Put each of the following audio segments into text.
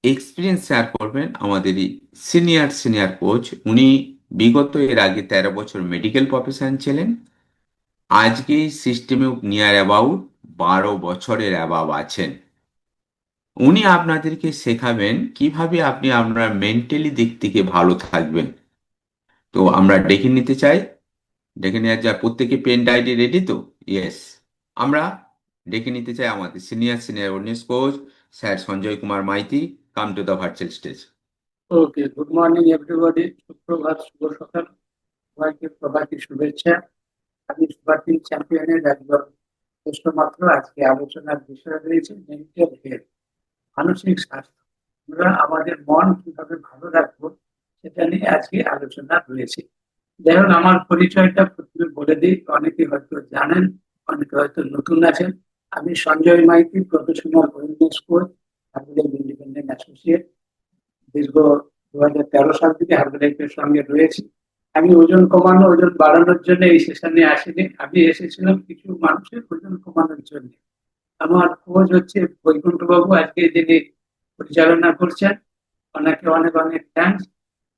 Experience share করবেন আমাদেরই senior senior coach. উনি বিগত এর আগে 13 বছর মেডিকেল প্রফেশন ছিলেন। আজকে সিস্টেমে নিয়ার অ্যাবাউট 12 বছরের অ্যাবাব আছেন। উনি আপনাদেরকে শেখাবেন কিভাবে আপনি আপনার মেন্টালি দিক থেকে ভালো থাকবেন। তো আমরা ডেকে নিতে চাই, ডেকে নেওয়ার যা প্রত্যেকে পেন ডায়েরি রেডি তো? ইয়েস। আমরা ডেকে নিতে চাই আমাদের senior senior wellness coach sir Sanjay Kumar Maiti. Come to the virtual stage. Okay, good morning everybody. সুপ্রভাত, শুভ সকাল। সবাইকে প্রভাতী শুভেচ্ছা। আমি সুপারটিম চ্যাম্পিয়নের একজন জ্যেষ্ঠ মাত্র। আজকে আলোচনার বিষয় রয়েছে মেন্টাল হেলথ, মানসিক স্বাস্থ্য। আমরা আমাদের মন কিভাবে ভালো রাখবো সেটা নিয়ে আজকে আলোচনা রয়েছে। যাই হোক, আমার পরিচয়টা প্রথমে বলে দিই। অনেকে হয়তো জানেন, অনেকে হয়তো নতুন আছেন। আমি Sanjay Maiti, professional wellness coach, independent associate. দীর্ঘ 2013 সাল থেকে হার্বালাইফের সঙ্গে রয়েছি। আমি ওজন কমানো, ওজন বাড়ানোর জন্য এই সেশনে আসিনি। আমি এসেছিলাম কিছু মানুষের ওজন কমানোর জন্য। আমার কোচ হচ্ছে বৈকুণ্ঠ বাবু, আজকে যিনি পরিচালনা করছেন। ওনাকে অনেক অনেক থ্যাংকস।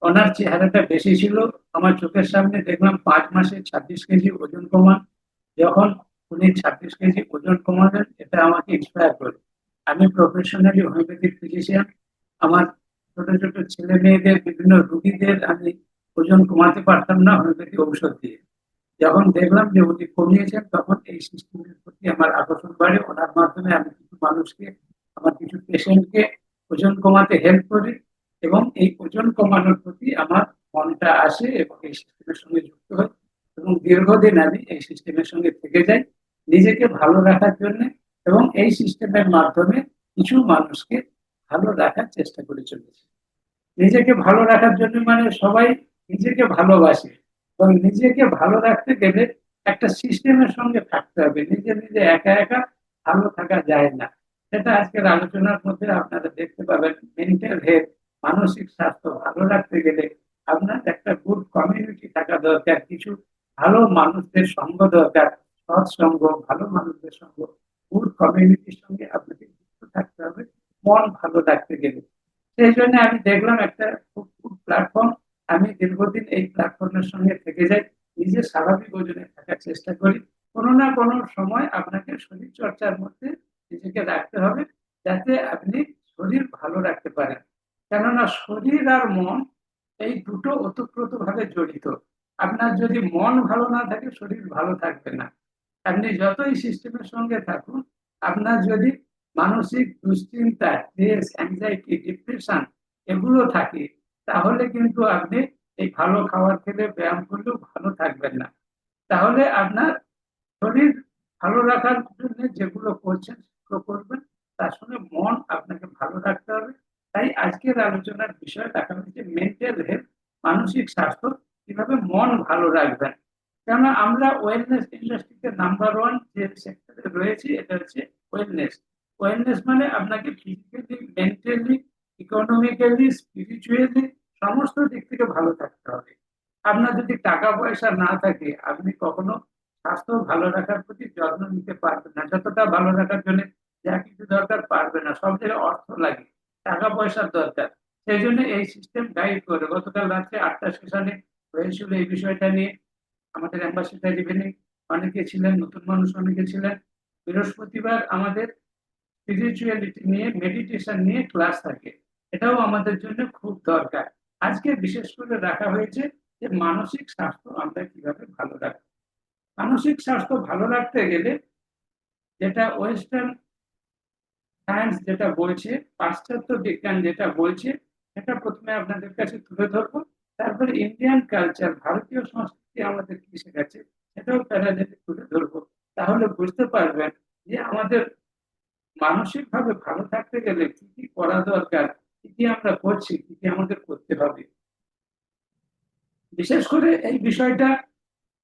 ওনার চেহারাটা বেশি ছিল, আমার চোখের সামনে দেখলাম 5 মাসে 26 কেজি ওজন কমান। যখন উনি 26 কেজি ওজন কমালেন, এটা আমাকে ইন্সপায়ার করে। আমি প্রফেশনালি হোমিওপ্যাথিক ফিজিশিয়ান। আমার ছোট ছোট ছেলে মেয়েদের, বিভিন্ন রুগীদের আমি ওজন কমাতে পারতাম না হোমিওপ্যাথি ঔষধ দিয়ে। যখন দেখলাম যে উনি কমিয়েছেন, তখন এই সিস্টেমের প্রতি আমার আকর্ষণ বাড়ে। ওনার মাধ্যমে আমি কিছু মানুষকে, আমার কিছু পেশেন্টকে ওজন কমাতে হেল্প করি, এবং এই ওজন কমানোর প্রতি আমার মনটা আসে এবং এই সিস্টেমের সঙ্গে যুক্ত হয়। এবং দীর্ঘদিন আমি এই সিস্টেমের সঙ্গে থেকে যাই নিজেকে ভালো রাখার জন্য, এবং এই সিস্টেমের মাধ্যমে কিছু মানুষকে ভালো রাখার চেষ্টা করে চলেছি। নিজেকে ভালো রাখার জন্য মানে সবাই নিজেকে ভালোবাসে, এবং নিজেকে ভালো রাখতে গেলে একটা সিস্টেমের সঙ্গে থাকতে হবে। নিজে নিজে একা একা ভালো থাকা যায় না। সেটা আজকের আলোচনার মধ্যে আপনারা দেখতে পাবেন। মেন্টাল হেলথ, মানসিক স্বাস্থ্য ভালো রাখতে গেলে আপনার একটা গুড কমিউনিটি থাকা দরকার, কিছু ভালো মানুষদের সঙ্গ দরকার। সৎসঙ্গ, ভালো মানুষদের সঙ্গ, গুড কমিউনিটির সঙ্গে আপনাকে যুক্ত থাকতে হবে মন ভালো রাখতে গেলে। সেই জন্য আমি দেখলাম একটা খুব প্ল্যাটফর্ম। আমি দীর্ঘদিন এই প্ল্যাটফর্মের সঙ্গে থেকে যাই। নিজে স্বাভাবিক ওজনে থাকার চেষ্টা করি। কোনো না কোনো সময় আপনাকে শরীর চর্চার মধ্যে নিজেকে রাখতে হবে, যাতে আপনি শরীর ভালো রাখতে পারেন। কেননা শরীর আর মন এই দুটো ওতপ্রোত ভাবে জড়িত। আপনার যদি মন ভালো না থাকে, শরীর ভালো থাকবে না। আপনি যতই সিস্টেমের সঙ্গে থাকুন, আপনার যদি মানসিক দুশ্চিন্তা, স্ট্রেস, অ্যাংজাইটি, ডিপ্রেশন এগুলো থাকে, তাহলে কিন্তু আপনি এই ভালো খাবার খেলে, ব্যায়াম করলেও ভালো থাকবেন না। তাহলে আপনার শরীর ভালো রাখার জন্য যেগুলো করছেন সেগুলো করবেন, তার সঙ্গে মন আপনাকে ভালো রাখতে হবে। তাই আজকের আলোচনার বিষয় রাখা হয়েছে মেন্টাল হেলথ, মানসিক স্বাস্থ্য, কিভাবে মন ভালো রাখবেন। কেননা আমরা ওয়েলনেস ইন্ডাস্ট্রিতে নাম্বার 1 যে সেক্টরে রয়েছে, এটা হচ্ছে ওয়েলনেস। ওয়েলনেস মানে আপনাকে ফিজিক্যালি, মেন্টালি, ইকোনমিক্যালি, স্পিরিচুয়ালি সমস্ত দিক থেকে ভালো থাকতে হবে। আপনার যদি টাকা পয়সা না থাকে, আপনি কখনো স্বাস্থ্য ভালো রাখার প্রতি যত্ন নিতে পারবেন না। যতটা ভালো রাখার জন্য যা কিছু দরকার পারবে না, সব জায়গায় অর্থ লাগে, টাকা পয়সার দরকার। সেই জন্য এই সিস্টেম গাইড করে। গতকাল রাত্রে 8টা সেশনে হয়েছিল এই বিষয়টা নিয়ে। আমাদের অ্যাম্বাসেডার ইভেনিং অনেকে ছিলেন, নতুন মানুষ অনেকে ছিলেন। বৃহস্পতিবার আমাদের স্পিরিচুয়ালিটি নিয়ে, মেডিটেশন নিয়ে ক্লাস থাকে। এটাও আমাদের জন্য খুব দরকার। আজকে বিশেষ করে রাখা হয়েছে যে মানসিক স্বাস্থ্য আমরা কিভাবে ভালো রাখবো। মানসিক স্বাস্থ্য ভালো রাখতে গেলে যেটা ওয়েস্টার্ন সায়েন্স যেটা বলছে, পাশ্চাত্য বিজ্ঞান যেটা বলছে, সেটা প্রথমে আপনাদের কাছে তুলে ধরবো। তারপরে ইন্ডিয়ান কালচার, ভারতীয় সংস্কৃতি আমাদের কি শেখাচ্ছে সেটাও প্যারালালি তুলে ধরবো। তাহলে বুঝতে পারবেন যে আমাদের মানসিক ভাবে ভালো থাকতে গেলে কি কি করা দরকার, কি কি আমরা করছি, কি কি আমাদের করতে হবে। বিশেষ করে এই বিষয়টা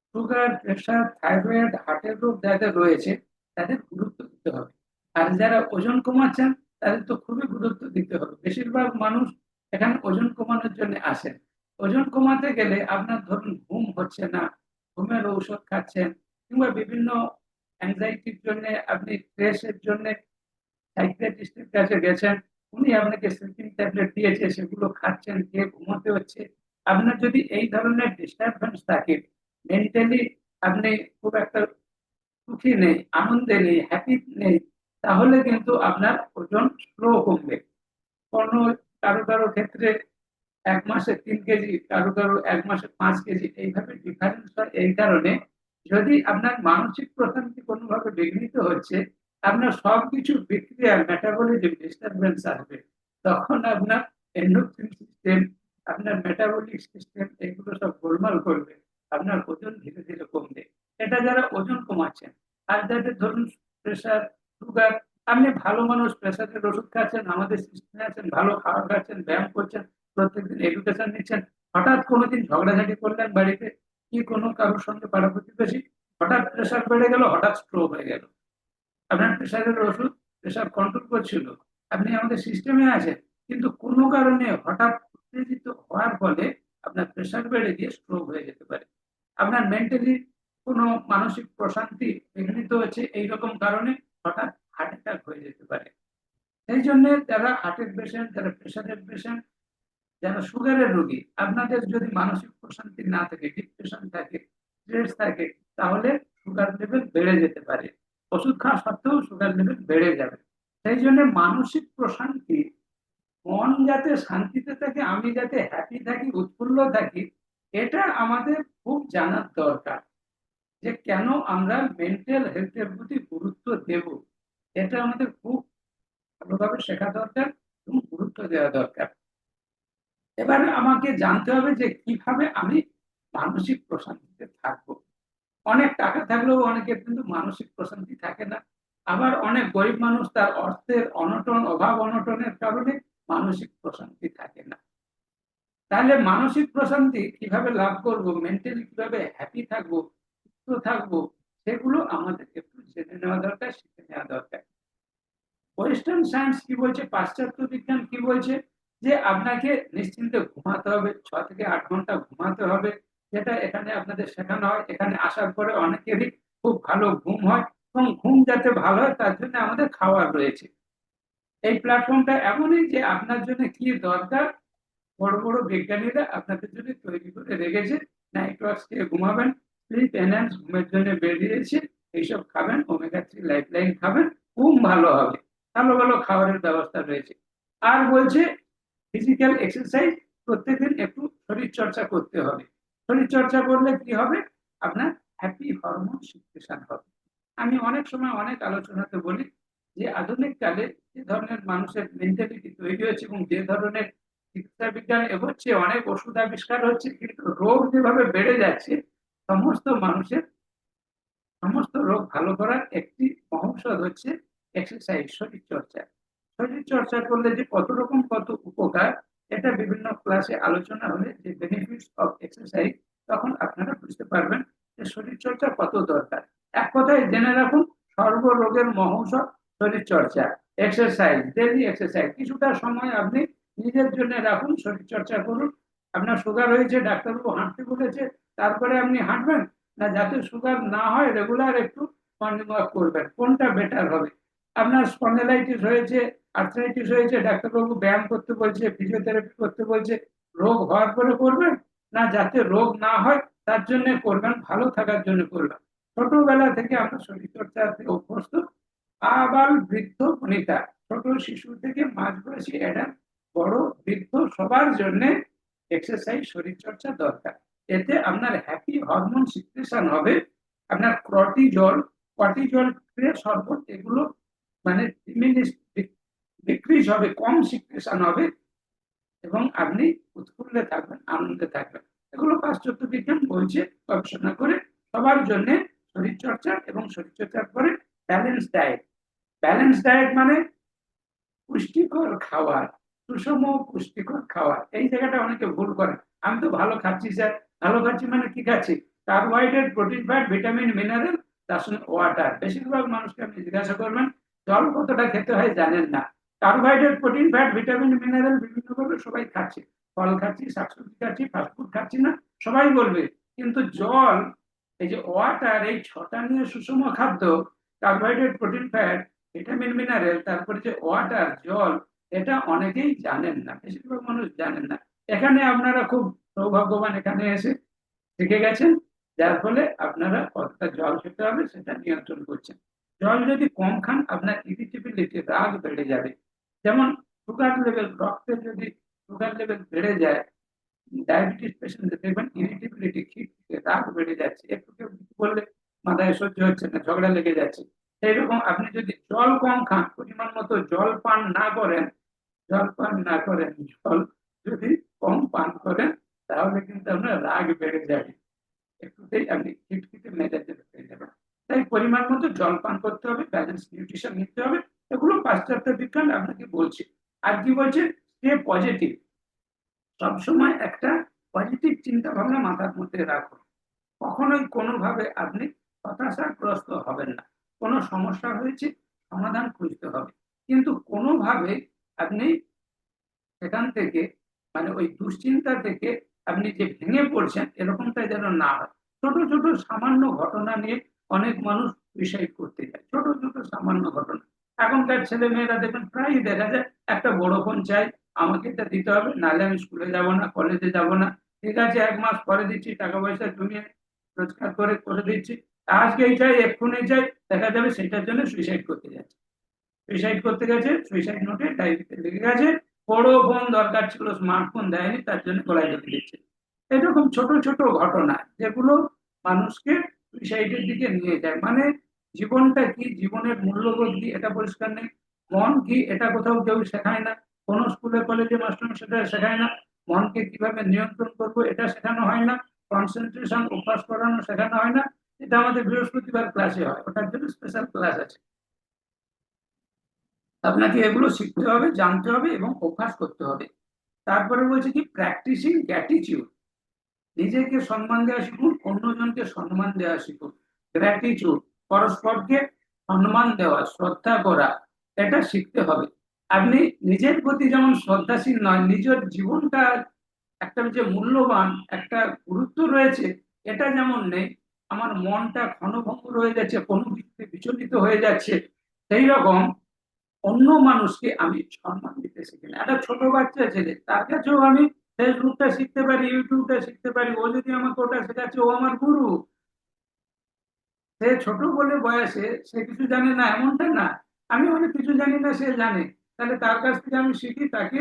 সুগার, প্রেশার, থাইরয়েড, হার্টের রোগ যাদের রয়েছে, তাদের গুরুত্ব দিতে হবে। আর যারা ওজন কমাচ্ছেন, তাদের তো খুবই গুরুত্ব দিতে হবে। বেশিরভাগ মানুষ এখানে ওজন কমানোর জন্য আসেন। ওজন কমাতে গেলে আপনার ধরুন ঘুম হচ্ছে না, ঘুমের ঔষধ খাচ্ছেন, কিংবা বিভিন্ন অ্যাংজাইটির জন্য, আপনি স্ট্রেসের জন্য সাইকিয়াট্রিস্টের কাছে গেছেন, উনি আপনাকে স্লিপিং ট্যাবলেট দিয়েছে, সেগুলো খাচ্ছেন, খেয়ে ঘুমোতে হচ্ছে। আপনার যদি এই ধরনের ডিস্টারবেন্স থাকে, মেন্টালি আপনি খুব একটা সুখী নেই, আনন্দে নেই, হ্যাপি নেই, তাহলে কিন্তু আপনার ওজন স্লো কমবে। কোনো কারো কারো ক্ষেত্রে 1 মাসে 3 কেজি, কারো কারো 1 মাসে 5 কেজি, এইভাবে ডিফারেন্স হয়। এই কারণে যদি আপনার মানসিক প্রশান্তি কোনোভাবে বিঘ্নিত হচ্ছে, আপনার সবকিছু বিক্রিয়া মেটাবলিজম ডিস্টারবেন্স আসবে। তখন আপনার এন্ডোক্রিন সিস্টেম, আপনার মেটাবলিক সিস্টেম, এগুলো সব গোলমাল করবে। আপনার ওজন ধীরে ধীরে কমবে। এটা যারা ওজন কমাচ্ছেন। আর যাদের ধরুন প্রেশার, সুগার, আপনি ভালো মানুষ, প্রেশারের ওষুধ খাচ্ছেন, আমাদের সিস্টেমে আছেন, ভালো খাবার খাচ্ছেন, ব্যায়াম করছেন, প্রত্যেকদিন এডুকেশন নিচ্ছেন, হঠাৎ কোনোদিন ঝগড়াঝাটি করলেন বাড়িতে, কি কোনো কারোর সঙ্গে পাড়া প্রতিবেশী, হঠাৎ প্রেশার বেড়ে গেল, হঠাৎ স্ট্রোক হয়ে গেল। আপনার প্রেশারের ওষুধ প্রেশার কন্ট্রোল করছিল, আপনি আমাদের সিস্টেমে আছেন, কিন্তু কোনো কারণে হঠাৎ উত্তেজিত হওয়ার ফলে আপনার প্রেশার বেড়ে গিয়ে স্ট্রোক হয়ে যেতে পারে। আপনার মেন্টালি কোনো মানসিক প্রশান্তি বিঘ্নিত হচ্ছে, এইরকম কারণে হঠাৎ হার্ট অ্যাটাক হয়ে যেতে পারে। সেই জন্য যারা হার্টের পেশেন্ট, যারা প্রেশারের পেশেন্ট, যারা সুগারের রোগী, আপনাদের যদি মানসিক প্রশান্তি না থাকে, ডিপ্রেশন থাকে, স্ট্রেস থাকে, তাহলে সুগার লেভেল বেড়ে যেতে পারে। ওষুধ খাওয়া সত্ত্বেও সুগার লেভেল বেড়ে যাবে। সেই জন্য মানসিক প্রশান্তি, মন যাতে শান্তিতে থাকে, আমি যাতে হ্যাপি থাকি, উৎফুল্ল থাকি, এটা আমাদের খুব জানার দরকার। যে কেন আমরা মেন্টাল হেলথের প্রতি গুরুত্ব দেব, এটা আমাদের খুব ভালোভাবে শেখা দরকার এবং গুরুত্ব দেওয়া দরকার। এবার আমাকে জানতে হবে যে কিভাবে আমি মানসিক প্রশান্তিতে থাকবো। অনেক টাকা থাকলেও অনেকের কিন্তু মানসিক প্রশান্তি থাকে না। আবার অনেক গরিব মানুষ, তার অর্থের অনটন, অভাব অনটনের কারণে মানসিক প্রশান্তি থাকে না। তাহলে মানসিক প্রশান্তি কিভাবে লাভ করব, মেন্টালি কিভাবে হ্যাপি থাকবো, সুস্থ থাকবো, সেগুলো আমাদের একটু জেনে নেওয়া দরকার, শিখে নেওয়া দরকার। ওয়েস্টার্ন সায়েন্স কি বলছে, পাশ্চাত্য বিজ্ঞান কি বলছে, যে আপনাকে নিশ্চিন্তে ঘুমাতে হবে, 6 থেকে 8 ঘন্টা ঘুমাতে হবে। যেটা এখানে আপনাদের শেখানো হয়, এখানে আসার পরে অনেকেরই খুব ভালো ঘুম হয়, এবং ঘুম যাতে ভালো হয় তার জন্য আমাদের খাবার রয়েছে। এই প্ল্যাটফর্মটা এমনই যে আপনার জন্য কি দরকার, বড় বড় বিজ্ঞানীরা আপনাদের জন্য তৈরি করে রেখেছে। নাইট ওয়াক্স খেয়ে ঘুমাবেন, স্লিপ এনহ্যান্স ঘুমের জন্য বেরিয়েছে, এইসব খাবেন, ওমেগা 3 লাইফ লাইন খাবেন, ঘুম ভালো হবে, ভালো ভালো খাবারের ব্যবস্থা রয়েছে। আর বলছে ফিজিক্যাল এক্সারসাইজ, প্রত্যেকদিন একটু শরীর চর্চা করতে হবে। শরীর চর্চা করলে কি হবে, আপনার হ্যাপি হরমোন সিক্রেশন হবে। আমি অনেক সময় অনেক আলোচনাতে বলি যে আধুনিক কালে যে ধরনের মানুষের মেন্টালিটি তৈরি হয়েছে এবং যে ধরনের চিকিৎসা বিজ্ঞান এগোচ্ছে, অনেক ওষুধ আবিষ্কার হচ্ছে, কিন্তু রোগ যেভাবে বেড়ে যাচ্ছে, সমস্ত মানুষের সমস্ত রোগ ভালো করার একটি মহৌষধ হচ্ছে এক্সারসাইজ, শরীর চর্চা। শরীর চর্চা করলে যে কত রকম কত উপকার, এটা বিভিন্ন ক্লাসে আলোচনা হলে, যে বেনিফিটস অফ এক্সারসাইজ, তখন আপনারা বুঝতে পারবেন যে শরীর চর্চা কত দরকার। এক কথায় জেনে রাখুন, সর্বরোগের মহৌষধ শরীর চর্চা, এক্সারসাইজ, ডেইলি এক্সারসাইজ। কিছুটা সময় আপনি নিজের জন্য রাখুন, শরীর চর্চা করুন। আপনার সুগার হয়েছে, ডাক্তারবাবু হাঁটতে বলেছে, তারপরে আপনি হাঁটবেন, না যাতে সুগার না হয় রেগুলার একটু মর্নিং ওয়াক করবেন, কোনটা বেটার হবে? আপনার স্পন্ডালাইটিস হয়েছে, আর্থ্রাইটিস হয়েছে, ডাক্তারবাবু ব্যায়াম করতে বলছে, ফিজিওথেরাপি করতে বলছে, রোগ হওয়ার পরে করবেন, না যাতে রোগ না হয় তার জন্য করবেন, ভালো থাকার জন্য করবেন? ছোটবেলা থেকে আমরা শরীর চর্চাতে অভ্যস্ত। আবার বৃদ্ধ বনিতা, ছোট শিশু থেকে মাঝবয়সী অ্যাডাল্ট, বড় বৃদ্ধ, সবার জন্য এক্সারসাইজ, শরীর চর্চা দরকার। এতে আপনার হ্যাপি হরমোন সিক্রেশন হবে, আপনার কর্টিজল, কর্টিজল শরবত, এগুলো মানে ডিক্রিজ হবে, কম সিক্রেশন হবে, এবং আপনি উৎফুল্লে থাকবেন, আনন্দে থাকবেন। এগুলো পাশ্চাত্য বিজ্ঞান বলছে, গবেষণা করে সবার জন্য শরীর চর্চা, এবং শরীর চর্চার পরে ব্যালেন্স ডায়েট। ব্যালেন্স ডায়েট মানে পুষ্টিকর খাবার, সুষম পুষ্টিকর খাবার। এই জায়গাটা অনেকে ভুল করে। আমি তো ভালো খাচ্ছি স্যার, ভালো খাচ্ছি মানে কি খাচ্ছি? Carbohydrate, protein, fat, vitamin, mineral, তার সঙ্গে ওয়াটার। বেশিরভাগ মানুষকে আপনি জিজ্ঞাসা করবেন জল কতটা খেতে হয়, জানেন না। Carbohydrate, protein, fat, vitamin, mineral বিভিন্ন ভাবে সবাই খাচ্ছে, ফল খাচ্ছি, শাকসবজি খাচ্ছি, ফাস্টফুড খাচ্ছি না, সবাই বলবে। কিন্তু জল, এই যে ওয়াটার, এই 6টা নিয়ে সুষম খাদ্য, carbohydrate, protein, fat, vitamin, mineral, তারপরে যে ওয়াটার, জল, এটা অনেকেই জানেন না, বেশিরভাগ মানুষ জানেন না। এখানে আপনারা খুব সৌভাগ্যবান, এখানে এসে শিখে গেছেন, যার ফলে আপনারা কতটা জল খেতে হবে সেটা নিয়ন্ত্রণ করছেন। জল যদি কম খান আপনার ইরিটেবিলিটি, রাগ বেড়ে যাবে। যেমন সুগার লেভেল, রক্তে যদি সুগার লেভেল বেড়ে যায়, ডায়াবেটিস পেশেন্টদের দেখবেন ইরিটেবিলিটি, খিটখিটে রাগ বেড়ে যাচ্ছে, একটু কেউ কিছু বললে মাথায় সহ্য হচ্ছে না, ঝগড়া লেগে যাচ্ছে। এইরকম আপনি যদি জল কম খান, পরিমাণ মতো জল পান না করেন, জল যদি কম পান করেন, তাহলে কিন্তু আপনার রাগ বেড়ে যাবে, একটুতেই আপনি খিটখিটে মেজাজের হয়ে যাবেন। তাই পরিমাণ মতো জল পান করতে হবে, ব্যালেন্স নিউট্রিশন নিতে হবে। এগুলো পাশ্চাত্য বিজ্ঞান আপনাকে বলছে। আর কি বলছে, স্টে পজিটিভ, সবসময় একটা পজিটিভ চিন্তা ভাবনা মাথার মধ্যে রাখুন। কখনোই কোনোভাবে আপনি হতাশাগ্রস্ত হবেন না। কোনো সমস্যা হয়েছে, সমাধান খুঁজতে হবে, কিন্তু কোনোভাবে আপনি সেখান থেকে, মানে ওই দুশ্চিন্তা থেকে আপনি যে ভেঙে পড়ছেন, এরকমটা যেন না হয়। ছোট ছোট সামান্য ঘটনা নিয়ে অনেক মানুষ সুইসাইড করতে যায়, ছোট ছোট সামান্য ঘটনা। এখনকার ছেলে মেয়েরা দেখবেন প্রায়ই দেখা যায়, একটা বড় ফোন চাই, আমাকে এটা দিতে হবে, নাহলে আমি স্কুলে যাব না, কলেজে যাব না। ঠিক আছে, 1 মাস পরে দিচ্ছি, টাকা পয়সা জমিয়ে রোজগার করে করে দিচ্ছি, আজকেই চাই, এক্ষুনি চাই, দেখা যাবে সেটার জন্য সুইসাইড করতে যাচ্ছে। সুইসাইড করতে গেছে, সুইসাইড নোটে ডায়েরিতে লিখে গেছে, বড় ফোন দরকার ছিল, স্মার্টফোন দেয়নি, তার জন্য গলায় ধরে দিচ্ছে। এরকম ছোট ছোট ঘটনা যেগুলো মানুষকে সুইসাইডের দিকে নিয়ে যায়। মানে জীবনটা কি, জীবনের মূল্যবোধ কি, এটা পরিষ্কার নেই। মন কি, এটা কোথাও কেউ শেখায় না, কোনো স্কুলে কলেজে মাস্টার সেটা শেখায় না। মনকে কিভাবে নিয়ন্ত্রণ করবো এটা শেখানো হয় না। কনসেন্ট্রেশন অভ্যাস করানো শেখানো হয় না। এটা আমাদের বৃহস্পতিবার ক্লাসে হয়, ওটার জন্য স্পেশাল ক্লাস আছে। আপনাকে এগুলো শিখতে হবে, জানতে হবে এবং অভ্যাস করতে হবে। তারপরে বলছে কি, প্র্যাকটিসিং গ্র্যাটিটিউড, নিজেকে সম্মান দেওয়া শিখুন, অন্যজনকে সম্মান দেওয়া শিখুন। গ্র্যাটিটিউড, পরস্পরকে সম্মান দেওয়া, শ্রদ্ধা করা, এটা শিখতে হবে। আপনি নিজের প্রতি যেমন শ্রদ্ধাশীল নয়, নিজের জীবনটা একটা যে মূল্যবান, একটা গুরুত্ব রয়েছে, এটা যেমন নেই, আমার মনটা ক্ষণভঙ্গুর হয়ে যাচ্ছে, কোনো কিছুতে বিচলিত হয়ে যাচ্ছে, সেই রকম অন্য মানুষকে আমি সম্মান দিতে শিখি না। একটা ছোট বাচ্চা ছেলে, তার কাছেও আমি ফেসবুকটা শিখতে পারি, ইউটিউবটা শিখতে পারি, ও যদি আমাকে ওটা শেখাচ্ছে, ও আমার গুরু। সে ছোট বলে বয়সে সে কিছু জানে না এমনটা না, আমি অনেক কিছু জানি না, সে জানে, তাহলে তার কাছ থেকে আমি শিখি, তাকে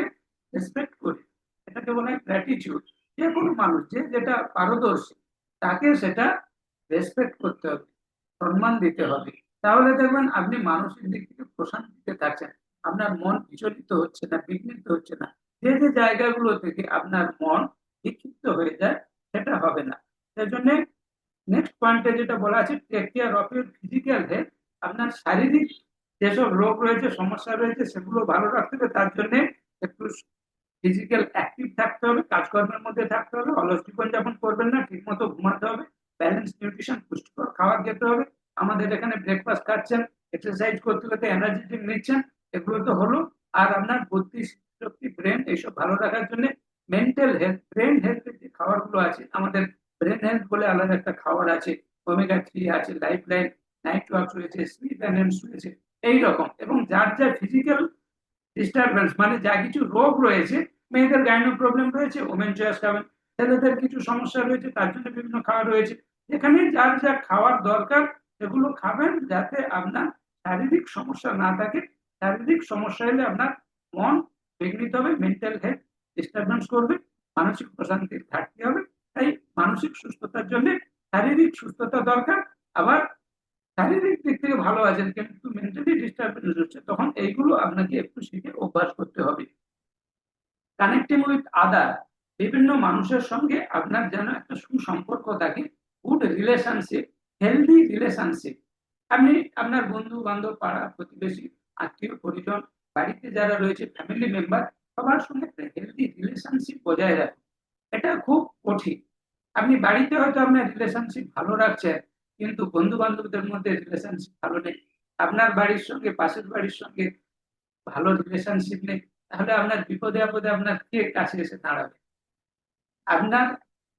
রেসপেক্ট করি। এটাকে বলা হয় গ্র্যাটিটিউড। যে কোনো মানুষ যে যেটা পারদর্শী, তাকে সেটা রেসপেক্ট করতে হবে, সম্মান দিতে হবে। তাহলে দেখবেন আপনি মানসিক দিক থেকে প্রশান্তিতে থাকছেন, আপনার মন বিচলিত হচ্ছে না, বিঘ্নিত হচ্ছে না। যে যে জায়গাগুলো থেকে আপনার মন বিক্ষিপ্ত হয়ে যায়, সেটা হবে না। সেজন্য নেক্সট পয়েন্টে যেটা বলা আছে, take care of your physical health, আপনার শারীরিক যেসব রোগ রয়েছে, সমস্যা রয়েছে, সেগুলো ভালো রাখতে হবে। তার জন্য একটু ফিজিক্যাল অ্যাক্টিভ থাকতে হবে, কাজকর্মের মধ্যে থাকতে হবে, অলস জীবনযাপন করবেন না, ঠিক মতো ঘুমাতে হবে, ব্যালেন্স নিউট্রিশন, পুষ্টিকর খাবার খেতে হবে। আমাদের এখানে ব্রেকফাস্ট খাচ্ছেন, এক্সারসাইজ করতে করতে এনার্জি ড্রিঙ্ক নিচ্ছেন, এগুলো তো হলো। আর আপনার বুদ্ধি শক্তি, ব্রেন, এইসব ভালো রাখার জন্য মেন্টাল হেলথ, ব্রেন হেলথের যে খাবারগুলো আছে, আমাদের ব্রেন হেলথ বলে আলাদা একটা খাবার আছে, ওমেগা 3 আছে, লাইফ লাইন, নাইট ওয়ার্ক রয়েছে, স্লিপ ব্যালেন্স রয়েছে, এইরকম। এবং যার যা ফিজিক্যাল ডিস্টারবেন্স, মানে যা কিছু রোগ রয়েছে, মেয়েদের গাইনো প্রবলেম রয়েছে, ওমেন চয়েস খাবেন। ছেলেদের কিছু সমস্যা রয়েছে, তার জন্য বিভিন্ন খাবার রয়েছে। যেখানে যার যা খাওয়ার দরকার সেগুলো খাবেন, যাতে আপনার শারীরিক সমস্যা না থাকে। শারীরিক সমস্যা হলে আপনার মন বিঘ্নিত হবে, মেন্টাল হেলথ ডিস্টারবেন্স করবে, মানসিক প্রশান্তির ঘাটতি হবে। তাই মানসিক সুস্থতার জন্য শারীরিক সুস্থতা দরকার। আবার শারীরিক দিক থেকে ভালো আছেন কিন্তু মেন্টালি ডিস্টারবেন্স হচ্ছে, তখন এইগুলো আপনাকে একটু শিখে অভ্যাস করতে হবে। কানেক্টিং উইথ আদার, বিভিন্ন মানুষের সঙ্গে আপনার যেন একটা সুসম্পর্ক থাকে, গুড রিলেশনশিপ, হেলদি রিলেশনশিপ। আপনি আপনার বন্ধু বান্ধব, পাড়া প্রতিবেশী, আত্মীয় পরিজন, বাড়িতে যারা রয়েছে, ফ্যামিলি মেম্বার, সবার সঙ্গে একটা হেলদি রিলেশনশিপ বজায় রাখুন। এটা খুব কঠিন। আপনি বাড়িতে হয়তো আপনার রিলেশনশিপ ভালো রাখছেন, কিন্তু বন্ধু বান্ধবদের মধ্যে রিলেশনশিপ ভালো নেই, আপনার বাড়ির সঙ্গে পাশের বাড়ির সঙ্গে ভালো রিলেশনশিপ নেই, তাহলে আপনার বিপদে আপদে আপনার কে কাছে এসে দাঁড়াবে? আপনার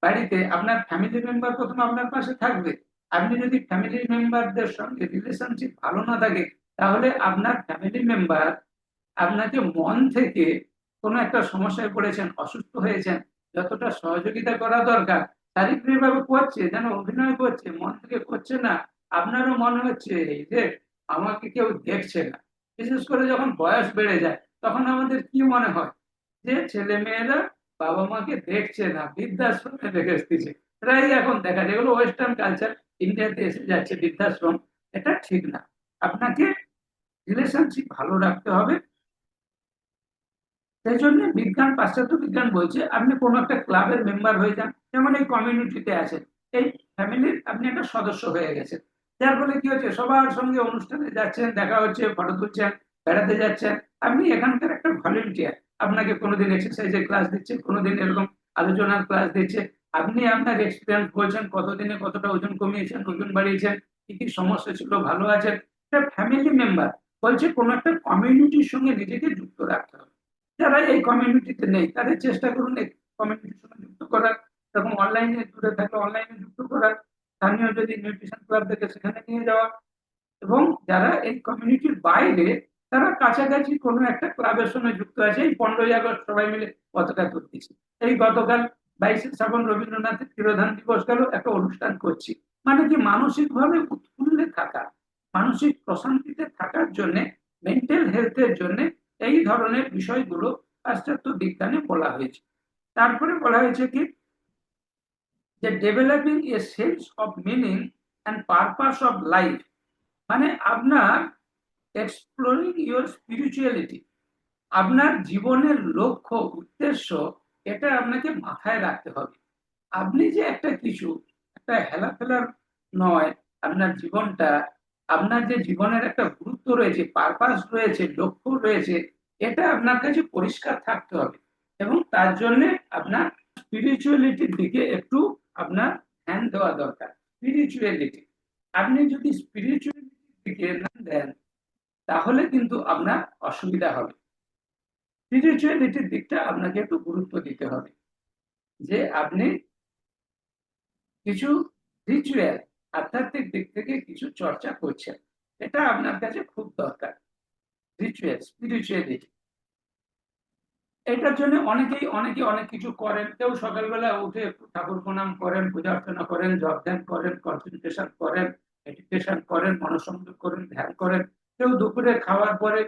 বাড়িতে আপনার ফ্যামিলি মেম্বার প্রথম আপনার পাশে থাকবে। আপনি যদি ফ্যামিলি মেম্বারদের সঙ্গে রিলেশনশিপ ভালো না থাকে, তাহলে আপনার ফ্যামিলি মেম্বার আপনাকে মন থেকে কোনো একটা সমস্যায় পড়েছেন, অসুস্থ হয়েছেন, যতটা সহযোগিতা করা দরকার শারীরিক ভাবে করছে, যেন অভিনয় করছে, মন থেকে করছে না। আপনারও মনে হচ্ছে এই যে আমাকে কেউ দেখছে না। বিশেষ করে যখন বয়স বেড়ে যায় তখন আমাদের কি মনে হয় যে ছেলে মেয়েরা বাবা মাকে দেখছে না, বৃদ্ধাশ্রমে রেখে এসেছে। প্রায় এখন দেখা যায়, এগুলো ওয়েস্টার্ন কালচার, ইন্ডিয়াতে এসে যাচ্ছে বৃদ্ধাশ্রম। এটা ঠিক না। আপনাকে রিলেশনশিপ ভালো রাখতে হবে। সেই জন্য বিজ্ঞান, পাশ্চাত্য বিজ্ঞান বলছে আপনি কোনো একটা ক্লাবের মেম্বার হয়ে যান, যেমন এই কমিউনিটিতে আছেন, এই ফ্যামিলির আপনি একটা সদস্য হয়ে গেছেন। যার ফলে কি হচ্ছে, সবার সঙ্গে অনুষ্ঠানে যাচ্ছেন, দেখা হচ্ছে, ফটো তুলছেন, বেড়াতে যাচ্ছেন। আপনি এখানকার একটা ভলেন্টিয়ার। আপনাকে কোনোদিন এক্সারসাইজের ক্লাস দিচ্ছে, কোনোদিন এরকম আলোচনার ক্লাস দিচ্ছে। আপনি আপনার এক্সপিরিয়েন্স বলছেন, কতদিনে কতটা ওজন কমিয়েছেন, ওজন বাড়িয়েছেন, কি কি সমস্যা ছিল, ভালো আছেন। একটা ফ্যামিলি মেম্বার বলছে কোনো একটা কমিউনিটির সঙ্গে নিজেকে যুক্ত রাখতে হবে। যারা এই কমিউনিটিতে নেই তাদের চেষ্টা করুন এই কমিউনিটির সঙ্গে যুক্ত করার, এবং অনলাইনে দূরে থাকলে অনলাইনে যুক্ত করার, স্থানীয় যদি নিউট্রিশন ক্লাব থেকে সেখানে নিয়ে যাওয়া। এবং যারা এই কমিউনিটির বাইরে, তারা কাছাকাছি কোনো একটা ক্লাবের সঙ্গে যুক্ত আছে। এই 15ই আগস্ট সবাই মিলে পতাকা তুলতেছি, এই গতকাল 22শে শ্রাবণ রবীন্দ্রনাথের তিরোধান দিবস গেল, একটা অনুষ্ঠান করছি। মানে কি, মানসিক ভাবে উৎফুল্লে থাকা, মানসিক প্রশান্তিতে থাকার জন্য, মেন্টাল হেলথের জন্য এই ধরনের বিষয়গুলো পাশ্চাত্য বিজ্ঞানে বলা হয়েছে। তারপরে বলা হয়েছে কি, যে developing a sense of meaning and purpose of life, মানে আপনার এক্সপ্লোরিং ইউর স্পিরিচুয়ালিটি, আপনার জীবনের লক্ষ্য উদ্দেশ্য, এটা আপনাকে মাথায় রাখতে হবে। আপনি যে একটা কিছু, একটা হেলাফেলার নয় আপনার জীবনটা। আপনার যে জীবনের একটা গুরুত্ব রয়েছে, পারপাস রয়েছে, লক্ষ্য রয়েছে, এটা আপনার কাছে পরিষ্কার থাকতে হবে। এবং তার জন্য আপনার স্পিরিচুয়ালিটির দিকে একটু আপনার ধ্যান দেওয়া দরকার। স্পিরিচুয়ালিটি, আপনি যদি স্পিরিচুয়ালিটির দিকে না দেন তাহলে কিন্তু আপনার অসুবিধা হবে। স্পিরিচুয়ালিটির দিকটা আপনাকে একটু গুরুত্ব দিতে হবে, যে আপনি কিছু রিচুয়াল, আধ্যাত্মিক দিক থেকে কিছু চর্চা করছেন, এটা আপনার কাছে খুব দরকার। রিচুয়াল, স্পিরিচুয়ালিটি, এটার জন্য অনেকেই অনেকে অনেক কিছু করেন। কেউ সকালবেলা উঠে একটু ঠাকুর প্রণাম করেন, পূজা অর্চনা করেন, জপ ধ্যান করেন, কনসেন্ট্রেশন করেন, মেডিটেশন করেন, মনঃসংযোগ করেন, ধ্যান করেন। কেউ দুপুরে খাওয়ার পরে,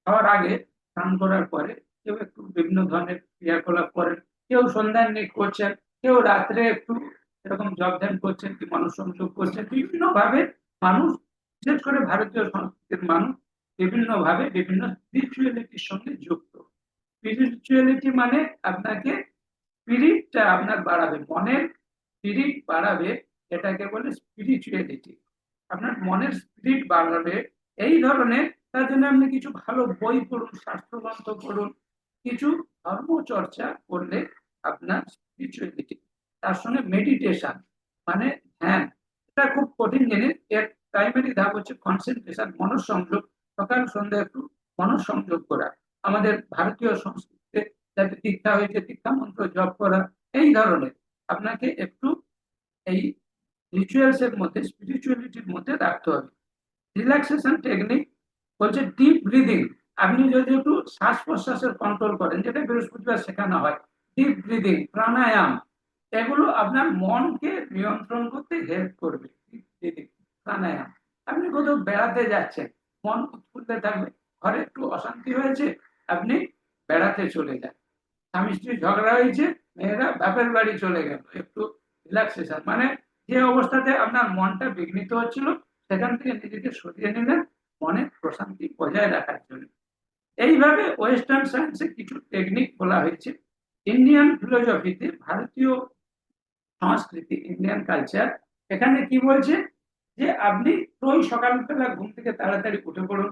খাওয়ার আগে, স্নান করার পরে কেউ একটু বিভিন্ন ধরনের ক্রিয়াকলাপ করেন। কেউ সন্ধ্যায় নেক করছেন, কেউ রাত্রে একটু এরকম জপ ধ্যান করছেন, কি মনঃসংযোগ করছেন। বিভিন্ন ভাবে মানুষ, বিশেষ করে ভারতীয় সংস্কৃতির মানুষ, বিভিন্ন ভাবে বিভিন্ন স্পিরিচুয়ালিটির সঙ্গে যুক্ত। স্পিরিচুয়ালিটি মানে আপনাকে, স্পিরিটটা আপনার বাড়াবে, মনের স্পিরিট বাড়াবে, এটাকে বলে স্পিরিচুয়ালিটি। আপনার মনের স্পিরিট বাড়াবে এই ধরনের। তার জন্য আপনি কিছু ভালো বই পড়ুন, শাস্ত্রগ্রন্থ পড়ুন, কিছু ধর্ম চর্চা করলে আপনার স্পিরিচুয়ালিটি। তার সঙ্গে মেডিটেশন, মানে ধ্যান, এটা খুব কঠিন জিনিস। এর প্রাইমারি ধাপ হচ্ছে কনসেন্ট্রেশন, মনঃসংযোগ। সকাল সন্ধ্যা একটু মনঃসংযোগ করা। আমাদের ভারতীয় সংস্কৃতিতে যাতে দীক্ষা হয়েছে, দীক্ষা মন্ত্র জপ করা, এই ধরনের আপনাকে একটু এই রিচুয়ালস এর মধ্যে, স্পিরিচুয়ালিটির মধ্যে রাখতে হবে। রিল্যাক্সেশন টেকনিক বলছে ডিপ ব্রিদিং। আপনি যদি একটু শ্বাস প্রশ্বাসের কন্ট্রোল করেন, যেটা বৃহস্পতিবার শেখানো হয়, ডিপ ব্রিদিং, প্রাণায়াম, এগুলো আপনার মনকে নিয়ন্ত্রণ করতে হেল্প করবে। ডিপ ব্রিদিং, প্রাণায়াম। আপনি কোথাও বেড়াতে যাচ্ছেন, মন উৎফুল্ল থাকবে। ঘরে একটু অশান্তি হয়েছে, আপনি বেড়াতে চলে যান। স্বামী স্ত্রী ঝগড়া হয়েছে, মেয়েরা বাপের বাড়ি চলে গেল, একটু রিল্যাক্সেশন, মানে যে অবস্থাতে আপনার মনটা বিঘ্নিত হচ্ছিল সেখান থেকে নিজেকে সরিয়ে নিলেন, মনে প্রশান্তি বজায় রাখার জন্য। এইভাবে ওয়েস্টার্ন সায়েন্সে কিছু টেকনিক বলা হয়েছে। ইন্ডিয়ান ফিলোসফিতে, ভারতীয় সংস্কৃতি, ইন্ডিয়ান কালচার, এখানে কি বলছে, যে আপনি ওই সকালবেলা ঘুম থেকে তাড়াতাড়ি উঠে পড়ুন,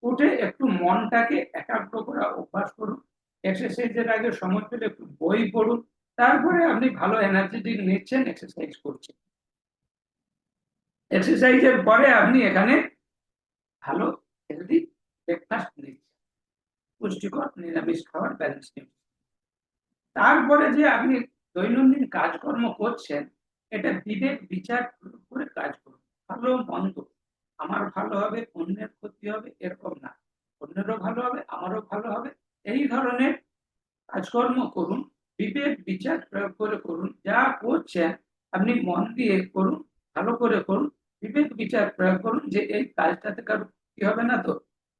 উঠে একটু মনটাকে একাগ্র করা অভ্যাস করুন। এক্সারসাইজের আগে সময় পেলে একটু বই পড়ুন। তারপরে আপনি ভালো এনার্জেটিক নিচ্ছেন, এক্সারসাইজ করছেন। এক্সারসাইজের পরে আপনি এখানে ভালো হেলদি ব্রেকফাস্ট নিচ্ছেন, পুষ্টিকর নিরামিষ খাবার, ব্যালেন্স নিচ্ছেন। তারপরে যে আপনি দৈনন্দিন কাজকর্ম করছেন, এটা বিবেক বিচার করে কাজ করুন। ভালো মন্দ, আমার ভালো হবে, অন্যের ক্ষতি হবে, এরকম না। অন্যেরও ভালো হবে, আমারও ভালো হবে। এই ধরনের কাজকর্ম করুন, বিবেক বিচার প্রয়োগ করে করুন। যা করছেন আপনি মন দিয়ে করুন, ভালো করে করুন, বিবেক বিচার প্রয়োগ করুন যে এই কাজটাতে কারো ক্ষতি হবে না তো,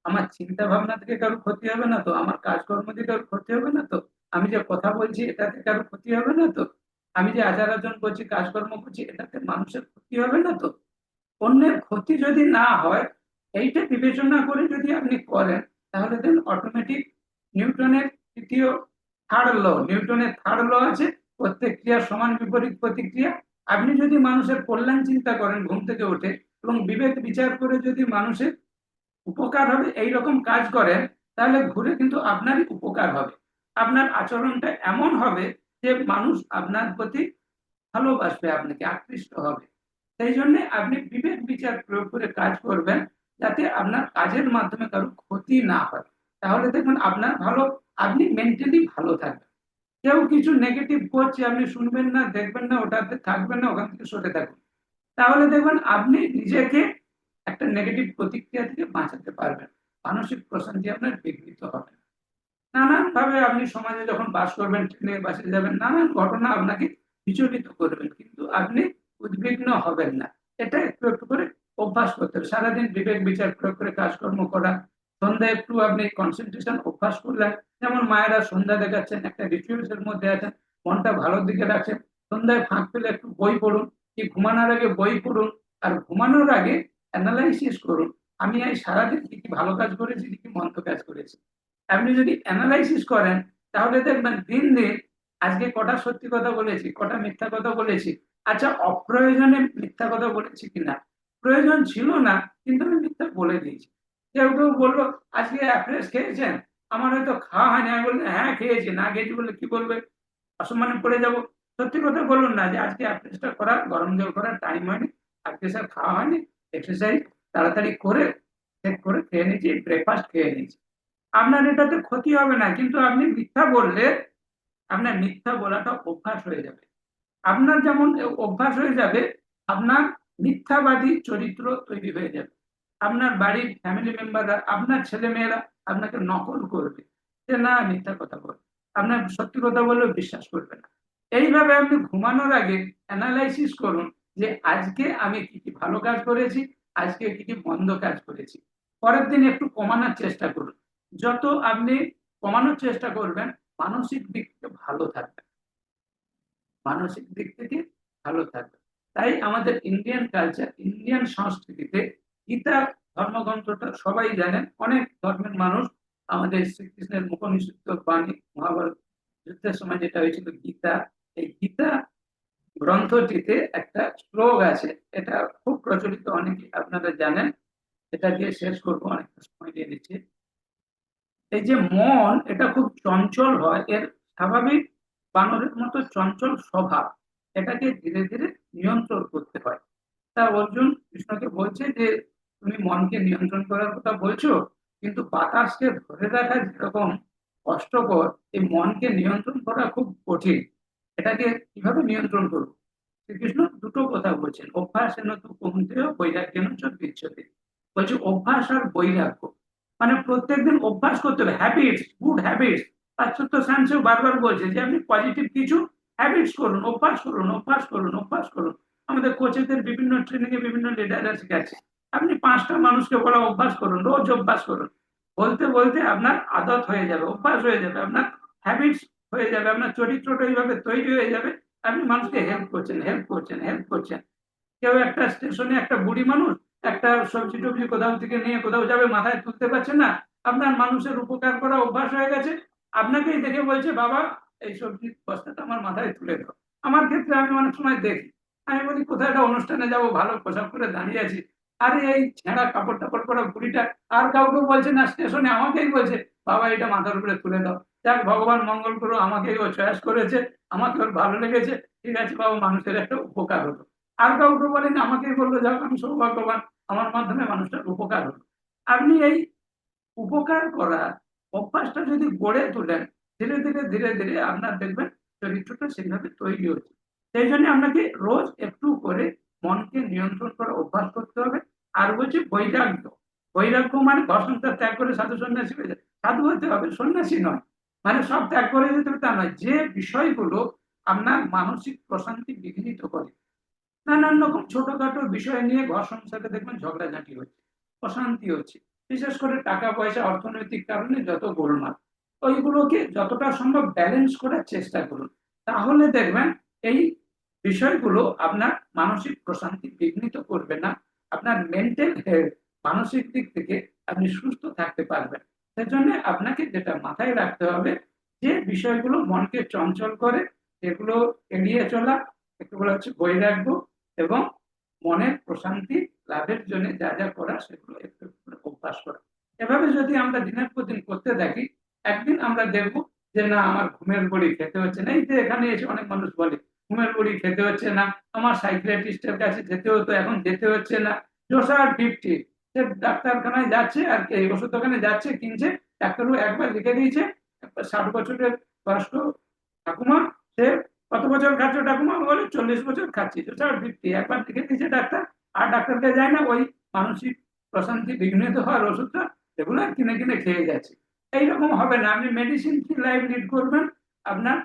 আমার চিন্তা ভাবনা থেকে কারো ক্ষতি হবে না তো, আমার কাজকর্ম থেকে কারো ক্ষতি হবে না তো, আমি যে কথা বলছি এটাতে কারো ক্ষতি হবে না তো, আমি যে আচার আচরণ করছি কাজকর্ম করছি এটাতে মানুষের ক্ষতি হবে না তো। অন্যের ক্ষতি যদি না হয় এইটা বিবেচনা করে যদি আপনি করেন, তাহলে দেন অটোমেটিক নিউটনের তৃতীয় নিউটনের থার্ড ল আছে, প্রত্যেক ক্রিয়ার সমান বিপরীত প্রতিক্রিয়া। আপনি যদি মানুষের কল্যাণ চিন্তা করেন ঘুম থেকে উঠে, এবং বিবেক বিচার করে যদি মানুষের উপকার হবে এই রকম কাজ করেন, তাহলে ঘুরে কিন্তু আপনারই উপকার হবে। আপনার আচরণটা এমন হবে যে মানুষ আপনার প্রতি ভালোবাসবে, আপনাকে আকৃষ্ট হবে। সেই জন্য আপনি বিবেক বিচার প্রয়োগ করে কাজ করবেন, যাতে আপনার কাজের মাধ্যমে কারো ক্ষতি না হয়। তাহলে দেখুন আপনার ভালো, আপনি মেন্টালি ভালো থাকবেন। কেউ কিছু নেগেটিভ করছে আপনি শুনবেন না, দেখবেন না, ওটাতে থাকবেন না, ওখান থেকে সরে থাকুন। তাহলে দেখবেন আপনি নিজেকে একটা নেগেটিভ প্রতিক্রিয়া থেকে বাঁচাতে পারবেন, মানসিক প্রশান্তি আপনার বিঘ্নিত হবে না। নানান ভাবে আপনি সমাজে যখন বাস করবেন, ট্রেনে বাসে যাবেন, নানান ঘটনা আপনাকে বিচলিত করবেন, কিন্তু আপনি উদ্বিগ্ন হবেন না। এটা একটু একটু করে অভ্যাস করতে হবে, সারাদিন বিবেক বিচার প্রয়োগ করে কাজকর্ম করা। সন্ধ্যায় একটু আপনি কনসেন্ট্রেশন অভ্যাস করলেন, যেমন মায়েরা সন্ধ্যা দেখাচ্ছেন, একটা রিচুয়ালস এর মধ্যে আছেন, মনটা ভালোর দিকে রাখছেন। সন্ধ্যায় ফাঁক পেলে একটু বই পড়ুন, কি ঘুমানোর আগে বই পড়ুন, আর ঘুমানোর আগে অ্যানালাইসিস করুন, আমি এই সারাদিন কি কি ভালো কাজ করেছি, কি কি মন্দ কাজ করেছি। আপনি যদি অ্যানালাইসিস করেন, তাহলে দেখবেন দিন দিন আজকে কটা সত্যি কথা বলেছি, কটা মিথ্যা কথা বলেছি, আচ্ছা অপ্রয়োজনে মিথ্যা কথা বলেছি কিনা, প্রয়োজন ছিল না কিন্তু আমি মিথ্যা বলে দিয়েছি। কেউ কেউ বললো আজকে অ্যাপ্রেস খেয়েছেন, আমার হয়তো খাওয়া হয়নি, আমি বললাম হ্যাঁ খেয়েছি, না খেয়েছি বললে কি বলবে, অসম্মানে পড়ে যাব। সত্যি কথা বলুন না যে আজকে অ্যাপ্রেসটা করার, গরম জল করার টাইম হয়নি, আজকে স্যার খাওয়া হয়নি, এক্সারসাইজ তাড়াতাড়ি করে চেক করে খেয়ে নিয়েছি, ব্রেকফাস্ট খেয়ে নিয়েছি। আপনার এটাতে ক্ষতি হবে না, কিন্তু আপনি মিথ্যা বললে আপনার মিথ্যা বলাটা অভ্যাস হয়ে যাবে। আপনার যেমন অভ্যাস হয়ে যাবে, আপনার মিথ্যাবাদী চরিত্র তৈরি হয়ে যাবে। আপনার বাড়ির ফ্যামিলি মেম্বাররা, আপনার ছেলে মেয়েরা আপনাকে নকল করবে, যে না মিথ্যা কথা বলবে, আপনার সত্যি কথা বললেও বিশ্বাস করবে না। এইভাবে আপনি ঘুমানোর আগে অ্যানালাইসিস করুন যে আজকে আমি কি কি ভালো কাজ করেছি, আজকে কি কি মন্দ কাজ করেছি। পরের দিন একটু কমানোর চেষ্টা করুন। যত আপনি কমানোর চেষ্টা করবেন, মানসিক দিক থেকে ভালো থাকবেন, মানসিক দিক থেকে ভালো থাকবে। তাই আমাদের ইন্ডিয়ান কালচার, ইন্ডিয়ান সংস্কৃতিতে গীতা ধর্মগ্রন্থটা সবাই জানেন, অনেক ধর্মের মানুষ, আমাদের শ্রীকৃষ্ণের মুখনিসৃত বাণী, মহাভারত যুদ্ধের সময় যেটা হয়েছিল গীতা, এই গীতা গ্রন্থটিতে একটা শ্লোক আছে, এটা খুব প্রচলিত, অনেকে আপনারা জানেন। এটা দিয়ে শেষ করবো, অনেকটা সময় দিয়ে দিচ্ছি। এই যে মন, এটা খুব চঞ্চল হয়, এর স্বাভাবিক বানরের মতো চঞ্চল স্বভাব, এটাকে ধীরে ধীরে নিয়ন্ত্রণ করতে হয়। তা অর্জুন কৃষ্ণকে বলছে যে তুমি মনকে নিয়ন্ত্রণ করার কথা বলছো, কিন্তু বাতাসকে ধরে রাখা যেরকম কষ্টকর, এই মনকে নিয়ন্ত্রণ করা খুব কঠিন। এটাকে কিভাবে নিয়ন্ত্রণ করবো? শ্রীকৃষ্ণ দুটো কথা বলছেন, অভ্যাসেন তু কৌন্তেয় বৈরাগ্যেন চ গৃহ্যতে। বলছে অভ্যাস আর বৈরাগ্য, মানে প্রত্যেকদিন অভ্যাস করতে হবে, হ্যাবিটস, গুড হ্যাবিটস। পাশ্চাত্য সায়েন্সেও বারবার বলছে যে আপনি পজিটিভ কিছু হ্যাবিটস করুন, অভ্যাস করুন, অভ্যাস করুন, অভ্যাস করুন। আমাদের কোচেদের বিভিন্ন ট্রেনিং এ বিভিন্ন লিডাররা শিখাচ্ছে, আপনি 5টা মানুষকে বলা অভ্যাস করুন, রোজ অভ্যাস করুন। বলতে বলতে আপনার আদত হয়ে যাবে, অভ্যাস হয়ে যাবে, আপনার হ্যাবিটস হয়ে যাবে, আপনার চরিত্রটা এইভাবে তৈরি হয়ে যাবে। আপনি মানুষকে হেল্প করছেন, হেল্প করছেন, হেল্প করছেন। কেউ একটা স্টেশনে একটা বুড়ি মানুষ একটা সবজি টবজি কোথাও থেকে নিয়ে কোথাও যাবে, মাথায় তুলতে পারছে না, আপনার মানুষের উপকার করা অভ্যাস হয়ে গেছে, আপনাকেই দেখে বলছে বাবা এই সবজির বস্তাটা আমার মাথায় তুলে দাও। আমার ক্ষেত্রে আমি অনেক সময় দেখি, আমি বলি কোথায় একটা অনুষ্ঠানে যাব, ভালো পোশাক করে দাঁড়িয়ে আছি, আরে এই ছেঁড়া কাপড় টাপড় পরা বুড়িটা আর কাউকে বলছে না, স্টেশনে আমাকেই বলছে বাবা এটা মাথার উপরে তুলে দাও। যাক ভগবান মঙ্গল করো, আমাকেই ও চয়েস করেছে, আমাকে ওর ভালো লেগেছে, ঠিক আছে বাবা, মানুষের একটা উপকার হলো। আর কাউকে বলেন, আমাকেই বললো যাক আমি সৌভাগ্যবান, আমার মাধ্যমে মানুষটার উপকার হলো। আপনি এই উপকার করা অভ্যাসটা যদি গড়ে তোলেন, ধীরে ধীরে ধীরে ধীরে আপনার দেখবেন চরিত্রটা সেইভাবে তৈরি হচ্ছে। সেই জন্য আপনাকে রোজ একটু করে মনকে নিয়ন্ত্রণ করা অভ্যাস করতে হবে। আর বলছি বৈরাগ্য, বৈরাগ্য মানে ঘর সংসার ত্যাগ করে সাধু সন্ন্যাসী হয়ে যায়, সাধু হতে হবে, সন্ন্যাসী নয়। মানে সব ত্যাগ করে যেতে হবে তা নয়, যে বিষয়গুলো আপনার মানসিক প্রশান্তি বিঘ্নিত করে। নানান রকম ছোটখাটো বিষয় নিয়ে ঘর সংসারে দেখবেন ঝগড়াঝাঁটি হচ্ছে, অশান্তি হচ্ছে, বিশেষ করে টাকা পয়সা অর্থনৈতিক কারণে যত গোলমাল, ওইগুলোকে যতটা সম্ভব ব্যালেন্স করার চেষ্টা করুন। তাহলে দেখবেন এই বিষয়গুলো আপনার মানসিক প্রশান্তি বিঘ্নিত করবে না। আপনার মেন্টাল হেলথ, মানসিক দিক থেকে আপনি সুস্থ থাকতে পারবেন। সেজন্য আপনাকে যেটা মাথায় রাখতে হবে, যে বিষয়গুলো মনকে চঞ্চল করে এগুলো এড়িয়ে চলা, এগুলো হচ্ছে বৈরাগ্য, এবং মনের প্রশান্তি লাভের জন্য যা যা করা সেগুলো একটু একটু করে অভ্যাস করা। এভাবে যদি আমরা দিনের পর দিন করতে থাকি, একদিন আমরা দেখব যে না, আমার ঘুমের বড়ি খেতে হচ্ছে না। এই যে এখানে এসে অনেক মানুষ বলে ঘুমের বড়ি খেতে হচ্ছে না, আমার সাইকিয়াট্রিস্টের কাছে যেতে হতো, এখন যেতে হচ্ছে না। 50 সে ডাক্তারখানায় যাচ্ছে আর এই ওষুধ দোকানে যাচ্ছে, কিনছে, ডাক্তারবাবু একবার লিখে দিয়েছে, 60 বছরের বয়স্ক ঠাকুমা, সে কত বছর খাচ্ছ ঠাকুমা, বলে 40 বছর খাচ্ছি, তো স্যার 50 একবার লিখে দিয়েছে ডাক্তার। আর ডাক্তারকে যায় না, ওই মানসিক প্রশান্তি বিঘ্নিত হওয়ার ওষুধটা এগুলো কিনে কিনে খেয়ে যাচ্ছে। এইরকম হবে না, আপনি মেডিসিন ফ্রি লাইফ লিড করবেন, আপনার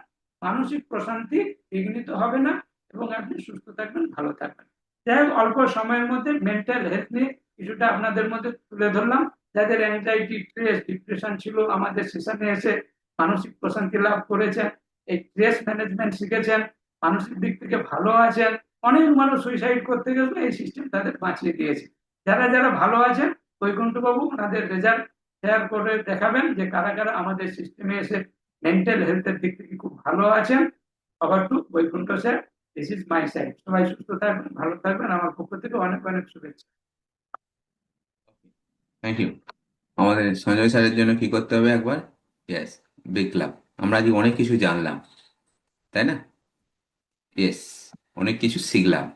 মানসিক প্রশান্তি বিঘ্নিত হবে না, এবং আপনি সুস্থ থাকবেন, ভালো থাকবেন। যাই হোক, অল্প সময়ের মধ্যে মেন্টাল হেলথ নিয়ে কিছুটা আপনাদের মধ্যে তুলে ধরলাম। যাদের অ্যাংজাইটি, স্ট্রেস, ডিপ্রেশন ছিল, আমাদের সেশনে এসে মানসিক প্রশান্তি লাভ করেছেন, এই স্ট্রেস ম্যানেজমেন্ট শিখেছেন, মানসিক দিক থেকে ভালো আছেন। অনেক মানুষ সুইসাইড করতে গেলে এই সিস্টেম তাদের বাঁচিয়ে দিয়েছে। যারা যারা ভালো আছেন, বৈকুণ্ঠ বাবু ওনাদের রেজাল্ট শেয়ার করে দেখাবেন যে কারা কারা আমাদের সিস্টেমে এসে মেন্টাল হেলথের দিক থেকে খুব ভালো আছেন। Over to Baikuntha sir, this is my side. সবাই সুস্থ থাকবেন, ভালো থাকবেন, আমার পক্ষ থেকে অনেক অনেক শুভেচ্ছা। Thank you. আমাদের সঞ্জয় স্যারের জন্য কি করতে হবে একবার? Yes, big club. আমরা আজ অনেক কিছু জানলাম, তাই না? ইয়েস, অনেক কিছু শিখলাম।